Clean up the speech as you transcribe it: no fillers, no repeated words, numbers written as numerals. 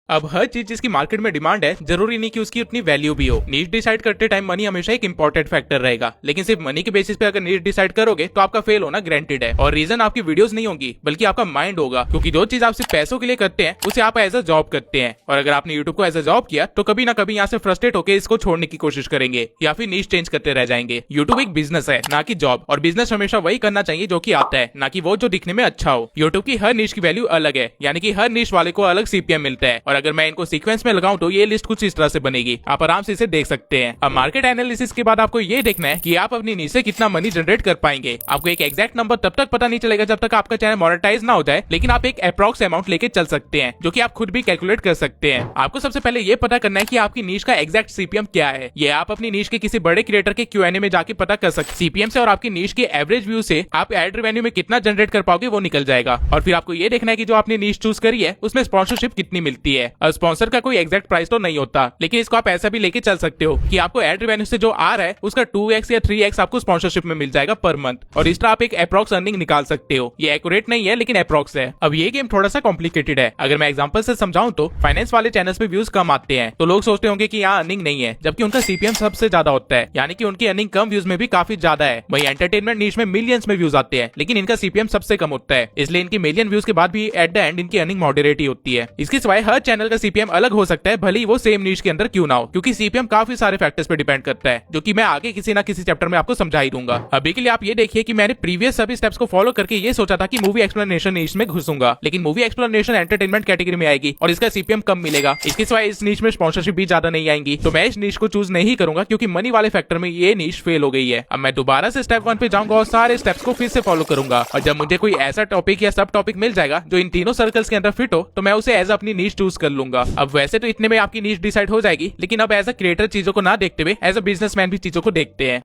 अब हर चीज जिसकी मार्केट में डिमांड है जरूरी नहीं कि उसकी उतनी वैल्यू भी हो। नीश डिसाइड करते टाइम मनी हमेशा एक इंपॉर्टेंट फैक्टर रहेगा, लेकिन सिर्फ मनी के बेसिस पे अगर नीश डिसाइड करोगे तो आपका फेल होना ग्रांटेड है। और रीजन आपकी वीडियोस नहीं होंगी बल्कि आपका माइंड होगा, क्योंकि जो चीज आप सिर्फ पैसों के लिए करते हैं उसे आप एज अ जॉब करते हैं। और अगर आपने यूट्यूब को एज अ जॉब किया तो कभी ना कभी यहाँ से फ्रस्ट्रेट होकर इसको छोड़ने की कोशिश करेंगे या फिर नीश चेंज करते रह जाएंगे। यूट्यूब एक बिजनेस है ना कि जॉब, और बिजनेस हमेशा वही करना चाहिए जो कि आता है, ना कि वो जो दिखने में अच्छा हो। यूट्यूब की हर नीश की वैल्यू अलग है, यानी कि हर नीश वाले को अलग सीपीएम मिलता है। और अगर मैं इनको सीक्वेंस में लगाऊं तो ये लिस्ट कुछ इस तरह से बनेगी, आप आराम से इसे देख सकते हैं। अब मार्केट एनालिसिस के बाद आपको ये देखना है कि आप अपनी नीश से कितना मनी जनरेट कर पाएंगे। आपको एक एग्जैक्ट नंबर तब तक पता नहीं चलेगा जब तक आपका चैनल मोनेटाइज ना हो जाए, लेकिन आप एक अप्रॉक्स अमाउंट लेके चल सकते हैं जो कि आप खुद भी कैलकुलेट कर सकते हैं। आपको सबसे पहले ये पता करना है कि आपकी नीश का एग्जैक्ट सीपीएम क्या है। ये आप अपनी नीश के किसी बड़े क्रिएटर के क्यूएनए में जाके पता कर सकते। सीपीएम से और आपकी नीश के एवरेज व्यू से आप एड रेवेन्यू में कितना जनरेट कर पाओगे वो निकल जाएगा। और फिर आपको ये देखना है कि जो आपने नीश चूज करी है उसमें स्पॉन्सरशिप कितनी मिलती है। और स्पॉन्सर का कोई एग्जैक्ट प्राइस तो नहीं होता, लेकिन इसको आप ऐसा भी लेके चल सकते हो कि आपको एड रेवेन्यू से जो आ रहा है उसका 2x या 3x आपको स्पॉन्सरशिप में मिल जाएगा पर मंथ। और इस तरह आप एक अप्रॉक्स अर्निंग निकाल सकते हो। ये एक्यूरेट नहीं है लेकिन अप्रॉक्स है। अब ये गेम थोड़ा सा कॉम्प्लिकेटेड है। अगर मैं एग्जांपल से समझाऊं तो फाइनेंस वाले चैनल्स पे व्यूज कम आते हैं तो लोग सोचते होंगे कि यहाँ अर्निंग नहीं है, जबकि उनका सीपीएम सबसे ज्यादा होता है, यानी कि उनकी अर्निंग कम व्यूज में भी काफी ज्यादा है। वही एंटरटेनमेंट नीश में मिलियंस में व्यूज आते हैं, लेकिन इनका सीपीएम सबसे कम होता है, इसलिए इनकी मिलियन व्यूज के बाद भी एट द एंड इनकी अर्निंग मॉडरेट ही होती है। इसके सिवाय हर चैनल का सीपीएम अलग हो सकता है, भले ही वो सेम नीश के अंदर क्यों ना हो, क्योंकि सीपीएम काफी सारे फैक्टर्स पे डिपेंड करता है, जो कि मैं आगे किसी ना किसी चैप्टर में आपको समझा ही दूंगा। अभी के लिए आप ये देखिए कि मैंने प्रीवियस सभी स्टेप्स को फॉलो करके ये सोचा था कि मूवी एक्सप्लेनेशन नीश में घुसूंगा, लेकिन मूवी एक्सप्लेनेशन एंटरटेनमेंट कैटेगरी में आएगी और इसका सीपीएम कम मिलेगा। इसके सिवाय इस नीश में स्पॉन्सरशिप भी ज्यादा नहीं आएंगी, तो मैं इस नीश को चूज नहीं करूंगा क्योंकि मनी वाले फैक्टर में ये नीश फेल हो गई है। अब मैं दोबारा से स्टेप 1 पे जाऊंगा और सारे स्टेप्स को फिर से फॉलो करूंगा, और जब मुझे कोई ऐसा टॉपिक या सब टॉपिक मिल जाएगा जो इन तीनों सर्कल्स के अंदर फिट हो तो मैं उसे एज अपनी नीश चूज कर लूंगा। अब वैसे तो इतने में आपकी नीश डिसाइड हो जाएगी, लेकिन अब एज अ क्रिएटर चीजों को ना देखते हुए एज अ बिजनेसमैन भी चीजों को देखते हैं।